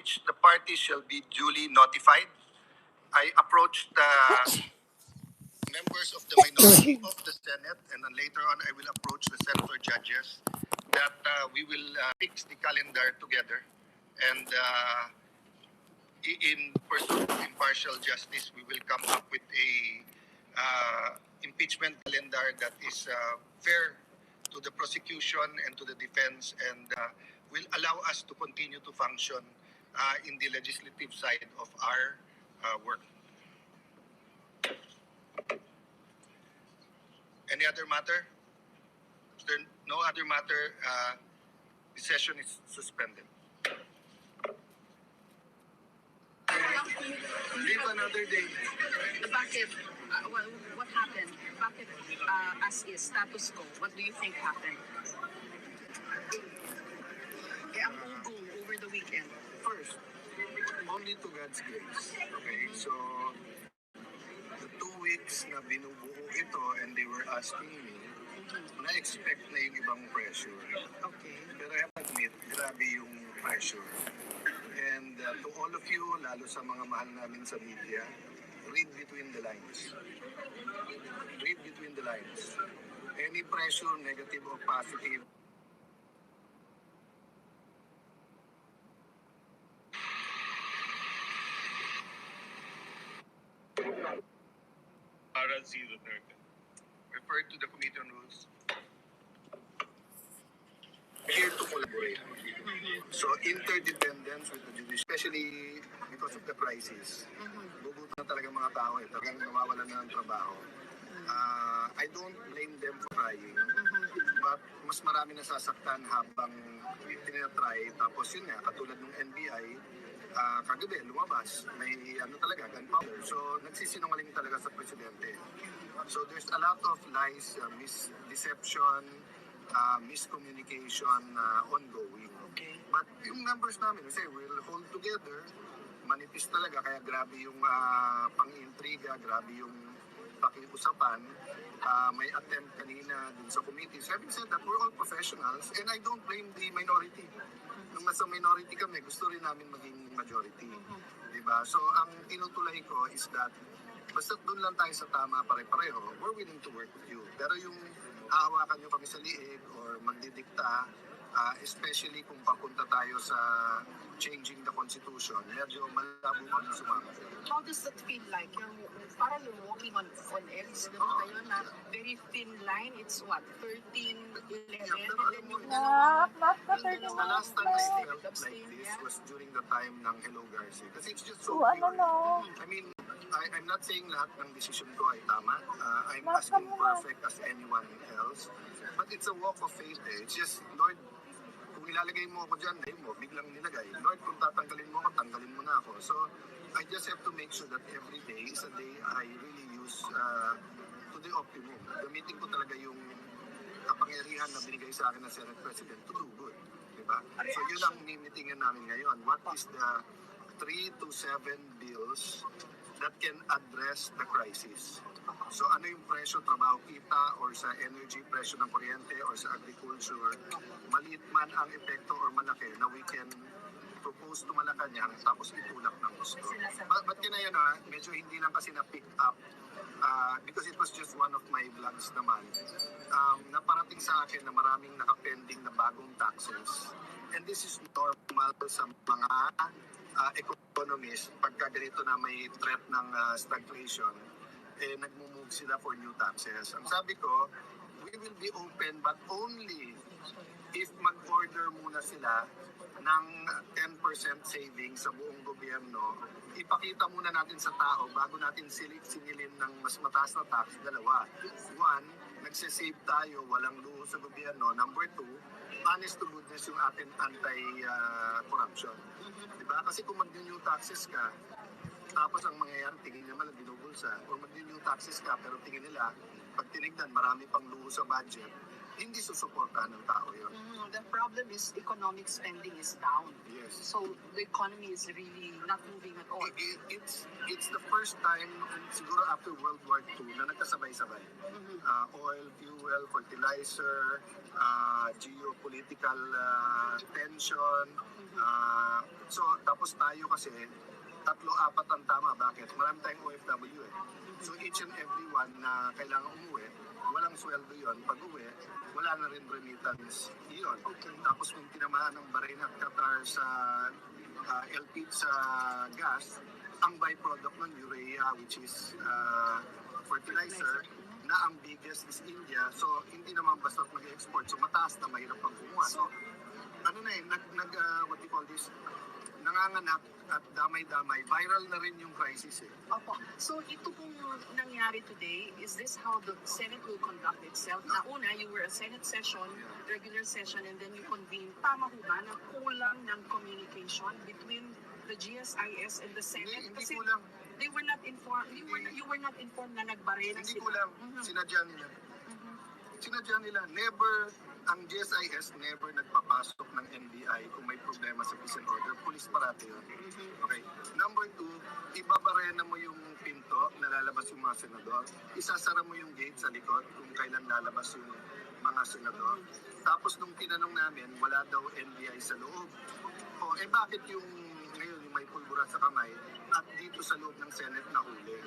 which the parties shall be duly notified. I approached the members of the minority of the Senate, and then later on I will approach the senator judges that we will fix the calendar together, and in pursuit of impartial justice, we will come up with a impeachment calendar that is fair to the prosecution and to the defense, and will allow us to continue to function in the legislative side of our work. Any other matter? If there no other matter, the session is suspended. Live another day. Bakit, what happened? Bakit as is, status quo? What do you think happened? Ang ugong over the weekend. First, only to God's grace. Okay, so the 2 weeks na binubuo ito and they were asking me, na-expect na yung ibang pressure. Okay. Pero I admit, grabe yung pressure. And to all of you, lalo sa mga mahal namin sa media, read between the lines. Read between the lines. Any pressure, negative or positive, Para zero Duterte. refer to the Committee on Rules. Here to collaborate. So interdependence with the judiciary, especially because of the crisis. Bubuto na talaga mga tao talagang nawawalan na ng trabaho. I don't blame them for trying, but mas marami nasasaktan habang tinatry. Tapos yun nga, katulad ng NBI, kagabi lumabas, may talaga, gunpowder. So nagsisinungaling talaga sa presidente. So there's a lot of lies, deception, miscommunication ongoing. Okay. But yung members namin, we say, we'll hold together. Manipis talaga, kaya grabe yung pang-intriga, grabe yung pakiusapan. May attempt kanina dun sa committee. So having said that, we're all professionals and I don't blame the minority. Nung nasa minority kami, gusto rin namin maging majority. Diba? So ang tinutulay ko is that basta doon lang tayo sa tama pare-pareho, we're willing to work with you. Pero yung hahawakan nyo kami sa liig or magdidikta, especially kung papunta tayo sa changing the constitution, medyo malabo kami sumama. How does that feel like? Yung parang walking on eggs, kayo na very thin line, it's what, 13, 11, and then yung The last time I felt like this was during the time ng Hello Garcia. Kasi it's just so pure. I mean, I'm not saying lahat ng decision ko ay tama. I'm as imperfect as anyone else. But it's a walk of faith eh. It's just, Lord, kung ilalagay mo ako dyan, mo, biglang nilagay. Lord, kung tatanggalin mo ako, tanggalin mo na ako. So, I just have to make sure that every day is a day I really use to the optimum. Gamitin ko talaga yung kapangyarihan na binigay sa akin ng Senate President to do good. Diba? So, yun ang mimitingan namin ngayon. What is the 3 to 7 bills that can address the crisis? So ano yung presyo, trabaho kita, or sa energy, presyo ng kuryente, or sa agriculture, maliit man ang epekto or malaki na we can propose to Malacanang tapos itulak ng gusto. But kinayan medyo hindi lang kasi na-pick up because it was just one of my vlogs naman. Naparating sa akin na maraming nakapending na bagong taxes. And this is normal sa mga economists pagka ganito na may threat ng stagflation, nagmumove sila for new taxes. Ang sabi ko, we will be open but only if mag-order muna sila ng 10% savings sa buong gobyerno. Ipakita muna natin sa tao bago natin sinilin ng mas mataas na tax. Dalawa. One, nagsisave tayo, walang luho sa gobyerno. Number two, honest to goodness yung ating anti-corruption. Diba? Kasi kung mag-new taxes ka, tapos ang mangyayari, tingin naman na binubulsa. Or mag-new taxes ka, pero tingin nila, pag tinignan, marami pang luho sa budget, hindi susuportahan ng tao yun. The problem is economic spending is down. Yes. So the economy is really not moving at all. It's the first time, siguro after World War II, na nagkasabay-sabay. Oil, fuel, fertilizer, geopolitical tension. So tapos Tapos tayo kasi, 3-4 ang tama. Bakit? Marami tayong OFW eh. So each and every one na kailangan umuwi, walang sweldo yon. Pag uwi, wala na rin remittance yun. Tapos kung tinamaan ng Bahrain at Qatar sa LP sa gas, ang byproduct ng urea, which is fertilizer, na ang biggest is India. So hindi naman basta mag-export. So mataas na, mahirap pang kumuha. So ano na eh, what do you call this? Nanganganak at damay-damay. Viral na rin yung crisis eh. Opo. So ito pong nangyari today, is this how the Senate will conduct itself? Na una, you were a Senate session, regular session, and then you convene. Tama ho ba na kulang ng communication between the GSIS and the Senate? Hindi Kasi kulang. they were not informed, you were not informed na nagbare na Hindi sila. kulang. Sinadya nila. Sinadya nila. Never, ang GSIS never nagpapasok ng NBI kung may problema sa peace and order. Police parati yun. Okay. Number 2, ibabarena mo yung pinto na lalabas yung mga senador. Isasara mo yung gate sa likod kung kailan lalabas yung mga senador. Tapos nung tinanong namin, wala daw NBI sa loob. O, bakit yung ngayon yung may pulbura sa kamay at dito sa loob ng Senate nahuli?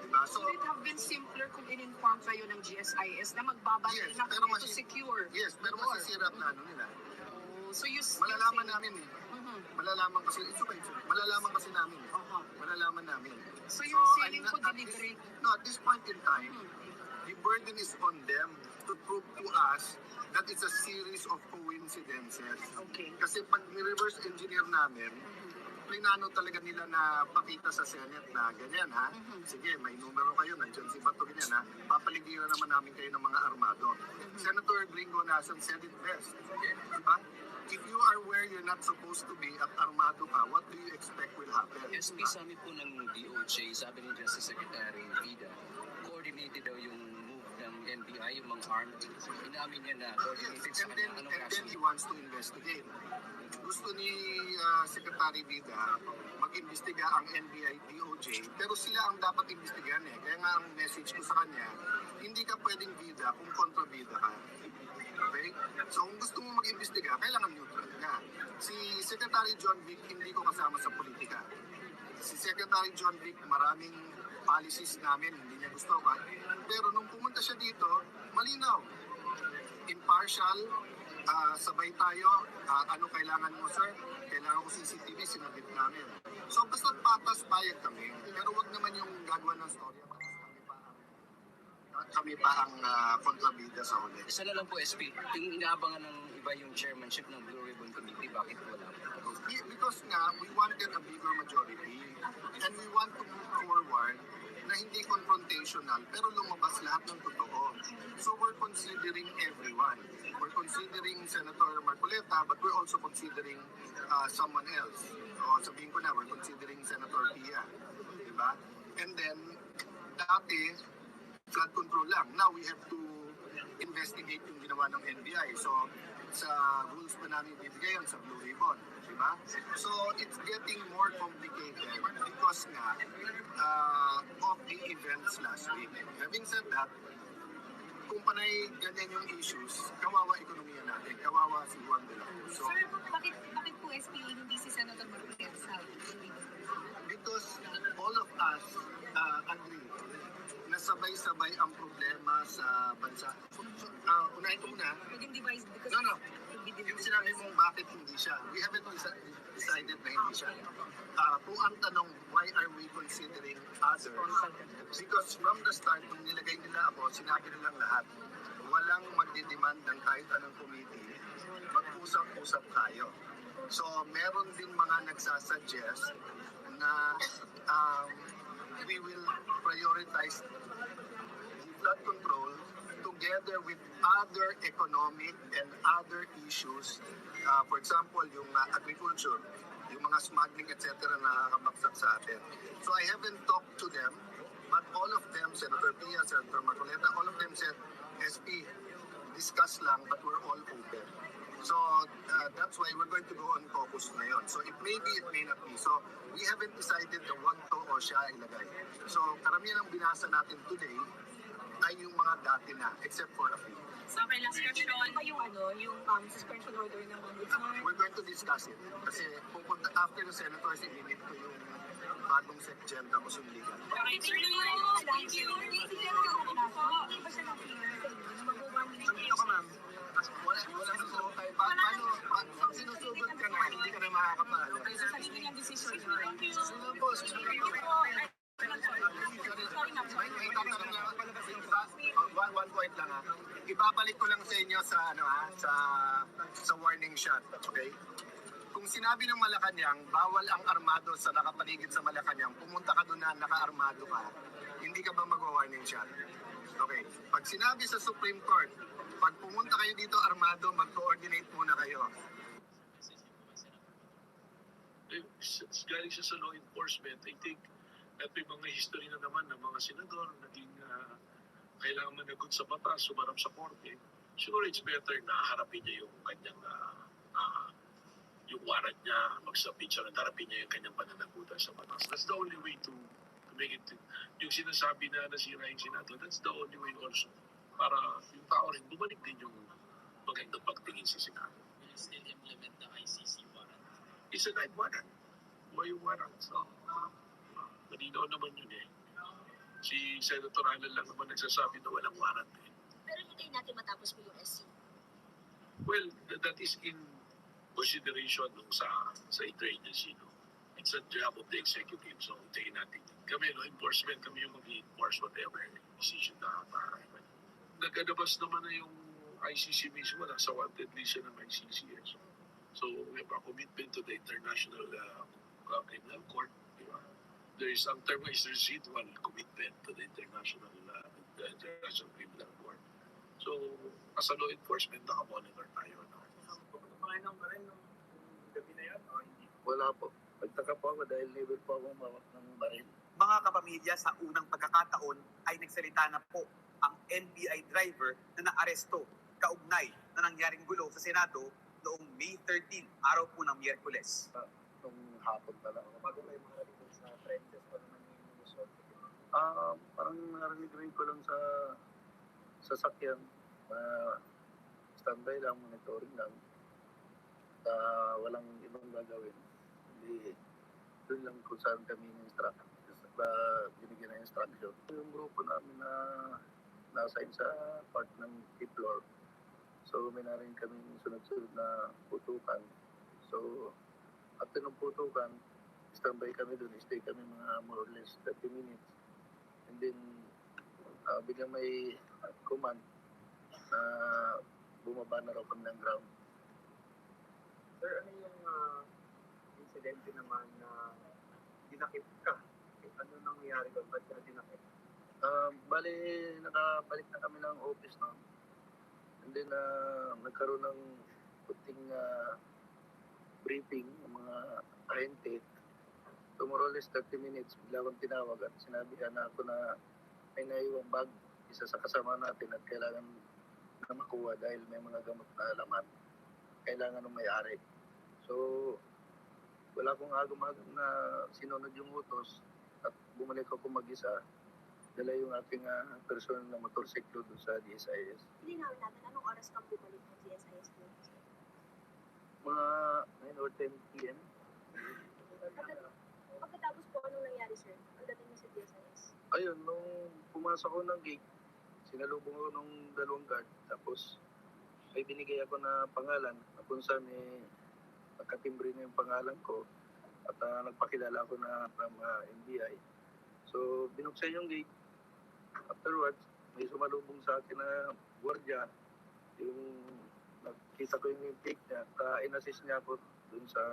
Diba? So it have been simpler kung in-inform kayo ng GSIS na magbabantay Yes, na pero kayo to secure. Yes, pero masisira na ano nila. Oh, so you Malalaman namin eh. Mhm. Malalaman kasi, malalaman kasi namin eh. Aha. Malalaman namin. So you're saying I'm po not- at this- deliberate. No, at this point in time, the burden is on them to prove to us that it's a series of coincidences. Okay. Kasi pag ni-reverse engineer namin, plinano talaga nila na pakita sa Senate na ganyan ha. Sige, may numero kayo, nandiyan si Bato, ganyan ha. Papaligiran naman namin kayo ng mga armado. Senator Gringo Nason said it best. Diba? If you are where you're not supposed to be at armado ka, what do you expect will happen? SP sa amin po ng DOJ, sabi ni Justice Secretary Vida, coordinated daw yung move ng NBI, yung mga armed. Inamin niya na coordinated sa And kanya. then, Anong and then reaction? he wants to investigate. Gusto ni Secretary Vida mag-imbestiga ang NBI DOJ, pero sila ang dapat imbestigahan eh. Kaya nga ang message ko sa kanya, hindi ka pwedeng Vida kung kontra Vida ka. Okay? So kung gusto mo mag-imbestiga, kailangan neutral ka. Si Secretary John Vic, hindi ko kasama sa politika. Si Secretary John Vic, maraming policies namin, hindi niya gusto ka. Pero nung pumunta siya dito, malinaw. Impartial, sabay tayo, ano kailangan mo sir? Kailangan ko CCTV, sinabit namin. So basta patas bayad kami, pero wag naman yung gagawa ng storya. Kami pa ang kontrabida sa huli. Isa na lang po SP, yung inaabangan ng iba yung chairmanship ng Blue Ribbon Committee, bakit wala po? Because nga, we wanted a bigger majority and we want to move forward na hindi confrontational pero lumabas lahat ng totoo. So we're considering everyone. We're considering Senator Marcoleta but we're also considering someone else. O sabihin ko na, we're considering Senator Pia. Diba? And then, dati, flood control lang. Now we have to investigate yung ginawa ng NBI. So, sa rules pa namin bibigay yun sa Blue Ribbon. Diba? So, it's getting more complicated because nga of the events last week. Having said that, kung panay ganyan yung issues, kawawa ekonomiya natin, kawawa si Juan de la Cruz. So, Sir, bakit po SP hindi si Senator Marcoleta sa because all of us agree na sabay-sabay ang problema sa bansa. Unahin ko muna. naging device because No. could be Yung sinabi mong bakit hindi siya, we haven't decided na hindi siya. Kung ang tanong, why are we considering others? Because from the start, nung nilagay nila ako, sinabi nilang lahat, walang magdidemand ng kahit anong committee, mag-usap-usap tayo. So, meron din mga nagsasuggest na we will prioritize the flood control together with other economic and other issues. For example, yung agriculture, yung mga smuggling, etc. na nakakabaksak sa atin. So I haven't talked to them, but all of them, Senator Pia, Senator Marcoleta, all of them said, SP, discuss lang, but we're all open. So that's why we're going to go on caucus ngayon. So it may be, it may not be. So we haven't decided the one to o siya ilagay. So karamihan ng binasa natin today ay yung mga dati na, except for a few. So, okay, last question. Ano ba yung, yung suspension order ng ombudsman? We're going to discuss it. Kasi pupunta after the senators, i-limit ko yung bagong SecGen tapos yung legal. Okay, sir. Thank you. Dito ka, ma'am. Wala susunod tayo. Paano sinusugod ka na? Hindi ka na makakapala. Sa sarili niyang decision. Thank you. Susunod po. May tatanong lang. One point lang ha. Ibabalik ko lang sa inyo sa sa warning shot, okay? Kung sinabi ng Malacanang, bawal ang armado sa nakapaligid sa Malacanang, pumunta ka doon na naka-armado ka, hindi ka ba mag-warning shot? Okay. Pag sinabi sa Supreme Court, pag pumunta kayo dito armado, mag-coordinate muna kayo. Galing siya sa law enforcement, I think at may mga history na naman ng mga senador naging kailangan managot sa batas, sumarap sa korte. Siguro it's better na harapin niya yung kanyang yung warrant niya, mag-submit siya, harapin niya yung kanyang pananagutan sa batas. That's the only way to make it. Yung sinasabi na nasira yung Senado, that's the only way also para yung tao rin bumalik din yung magandang pagtingin sa Senado. Will you still implement the ICC warrant? It's a night warrant. Buhay yung warrant. So, malinaw naman yun eh. Si Senator Alan lang naman nagsasabi na walang warrant eh. Pero hindi natin matapos po yung SC. Well, that is in consideration nung sa interagency. No? It's a job of the executive. So, hintayin natin. Kami, law enforcement, kami yung mag-enforce whatever decision na para. Nagkadabas naman na yung ICC mismo, nasa wanted list siya ng ICC. So, we have a commitment to the International Criminal Court. Diba? There is some term is residual commitment to the International Criminal Court. So, as a law enforcement, naka-monitor tayo. No? Wala po. Pagtaka po ako dahil never po akong mawak ng baril. Mga kapamilya, sa unang pagkakataon ay nagsalita na po ang NBI driver na naaresto kaugnay na nangyaring gulo sa Senado noong May 13, araw po ng Miyerkules. Nung hapon pala. Bago may mga rito sa trenches pa naman yung resort. Parang narinig rin ko lang sa sasakyan na standby lang, monitoring lang. Walang ibang gagawin. Hindi, doon lang kung saan kami binigyan ng instruction. Yung grupo namin na na-assign sa part ng floor. So may na rin kami sunod-sunod na putukan. So after ng putukan, standby kami doon, stay kami mga more or less 30 minutes. And then biglang may command na bumaba na raw kami ng ground. Sir, ano yung insidente naman na dinakip ka? Ano nangyayari doon? Ba't ka dinakip? Bali, nakabalik na kami ng office noon. And then, nagkaroon ng puting briefing ng mga ahente. So, more or less 30 minutes, bigla akong tinawag at sinabi na ako na may naiwang bag, isa sa kasama natin at kailangan na makuha dahil may mga gamot na laman. Kailangan ng may-ari. So, wala akong agam-agam na sinunod yung utos at bumalik ako mag-isa. Dala yung ating personal na motorsiklo doon sa DSIS. Hindi namin natin anong oras kang bumalik ng DSIS po. Mga 9 or 10 p.m. Pagkatapos po, anong nangyari, sir? Ang dating niyo sa DSIS? Ayun, nung pumasok ko ng gate, sinalubong ko nung dalawang guard. Tapos, may binigay ako na pangalan na kung saan nakatimbre na yung pangalan ko at nagpakilala ako na from NBI. So, binuksan yung gate. Afterwards, may sumalubong sa akin na gwardiya. Yung nakita ko yung intake niya at in-assist niya ako dun sa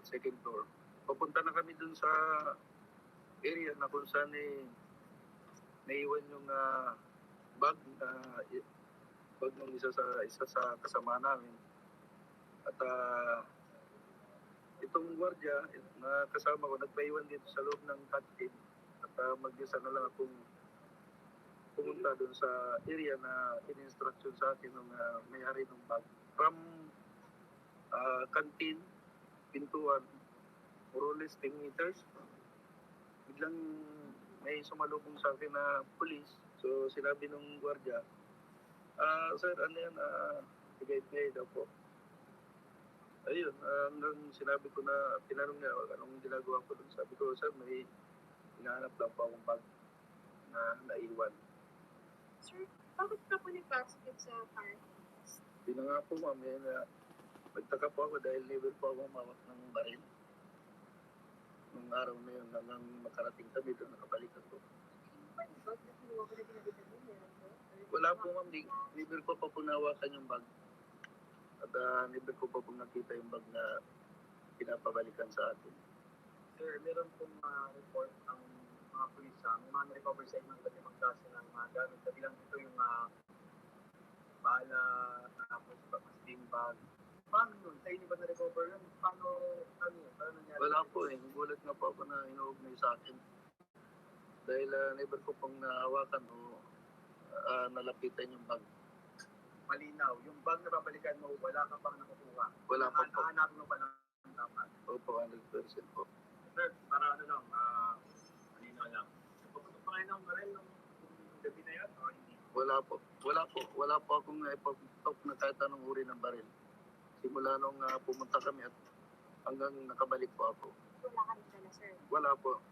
second floor. Papunta na kami dun sa area na kung saan naiwan yung bag ng isa sa kasama namin. At itong gwardiya na kasama ko, nagpaiwan dito sa loob ng canteen. At mag-isa na lang akong pumunta doon sa area na in-instruction sa akin ng may-ari ng bag. From canteen, pintuan, more or less 10 meters, biglang may sumalubong sa akin na police. So sinabi ng gwardiya, Sir, ano yan, bigay daw po. Ayun, hanggang sinabi ko na, tinanong niya, anong ginagawa ko dun? Sabi ko, sir, may hinahanap lang po akong bag na naiwan. Sir, bakit ka po nag-basket sa park? Hindi na nga po, ma'am, nagtaka po ako dahil never po ako mawak ng baril. Nung araw na yun, hanggang makarating kami doon, nakabalikan ko. Ano ba? Nakinuha ko na binabitan mo, meron po? Wala po, ma'am, never ko pa po nawakan yung bag. At never ko pa po nakita yung bag na pinapabalikan sa atin. Sir, meron pong report ang mga pulis may mga na-recover sa inyo ng iba't ibang klase ng mga gamit. Kabilang ito yung bala, tapos steam bag. Paano yun? Sa inyo ba na-recover yun? Paano nangyari? Wala po eh. Nagulat nga po ako na inuugnay sa akin. Dahil never ko pong nahawakan o nalapitan yung bag. Malinaw. Yung bag na babalikan mo, wala ka pang nakukuha. Wala pa po. Hanap mo pa ng dapat. Opo, 100% po. Sir, para malinaw lang. Pupunta pa kayo ng baril nung gabi na yan o hindi? Wala po. Wala po akong naipagtok na kahit anong uri ng baril. Simula nung pumunta kami at hanggang nakabalik po ako. Wala ka rin pala, sir. Wala po.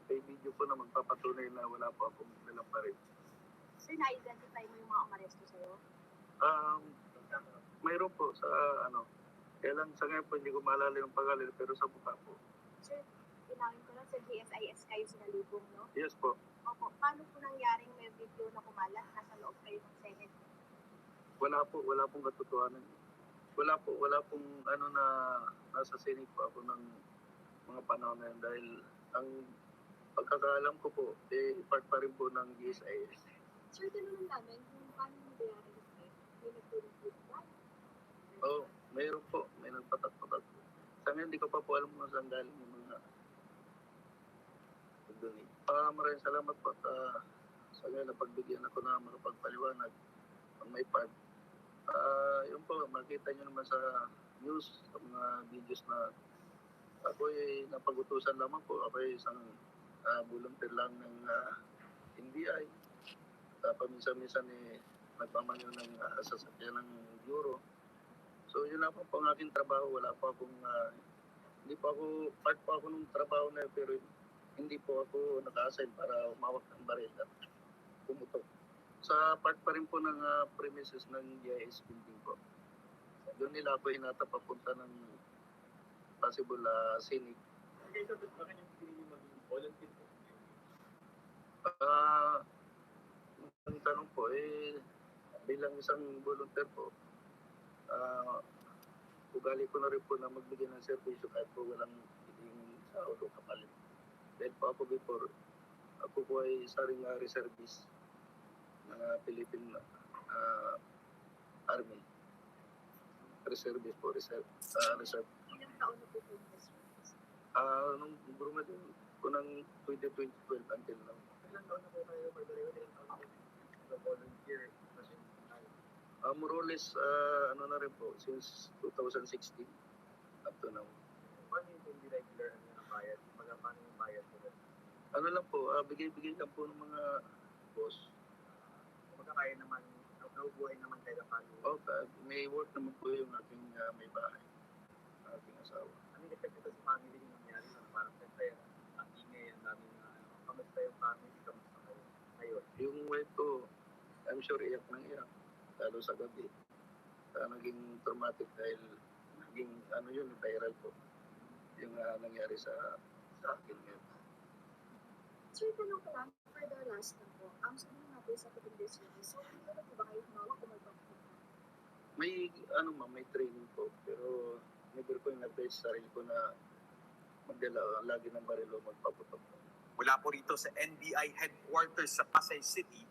May video po na magpapatunay na wala po akong dalang baril. Sir, na-identify mo yung mga umaresto sa'yo? Mayroon po sa kaya lang sa ngayon po hindi ko maalala yung pangalan pero sa mukha po. Sir, inawin ko lang sa GSIS kayo sinalubong, no? Yes po. Opo, paano po nangyaring may video na kumalat nasa loob kayo ng Senate? Wala pong katotohanan. Wala pong na nasa Senate po ako ng mga panahon na yun dahil ang pagkakaalam ko po, part pa rin po ng GSIS. Sir, tanong namin kung paano nangyari yung may nagtulong po ba? Mayroon po. May nagpatak-patak po. Sa ngayon, hindi ko pa po alam kung saan galing yung mga donate. Maraming salamat po at sa ngayon napagbigyan ako na makapagpaliwanag ang may part. Yun po, makita nyo naman sa news, sa mga videos na ako ay napag-utusan lamang po. Ako ay isang volunteer lang ng NBI. Paminsan-minsan nagpamanyo ng sasakyan ng bureau. So yun lang po ang aking trabaho. Wala pa akong, hindi pa ako, part pa ako ng trabaho na yun, pero hindi po ako naka-assign para umawak ng baril at pumutok. Sa part pa rin po ng premises ng GIS building po. Doon nila ako hinata papunta ng possible scenic. Okay, so bakit yung pinili maging volunteer po? Ang tanong po, bilang isang volunteer po, ugali ko na rin po na magbigay ng servisyo kahit po walang higing sahod o kapalit. Dahil po ako before, ako po ay isa ring reservist ng Philippine Army. Reservist po, reserve. Ilang taon na po yung service? Nung grumadin ko ng 2012 until now. Ilang taon na po kayo, ilang taon na po volunteer? More or less, na rin po, since 2016 up to now. Paano yung hindi regular ang bayad? Paano yung bayad po? Ano lang po, bigay-bigay lang po ng mga boss. Magkakaya naman, nabubuhay naman kayo ng paano. Okay, may work naman po yung aking may bahay, aking asawa. Ano yung effect ito sa family yung nangyari na parang siyempre, ang ingay, ang daming kamusta yung family, kamusta kayo ngayon? Yung wife ko, I'm sure iyak nang iyak, lalo sa gabi. Naging traumatic dahil naging yun, viral po. Yung nangyari sa akin ngayon. Sir, tanong ko lang, for the last na po, sabihin nga po sa Kapitan Service, so hindi na po ba kayo humawak kung magpapakita? May may training po, pero never ko yung advice sa sarili ko na magdala lagi ng barilo magpaputok. Mula po rito sa NBI headquarters sa Pasay City,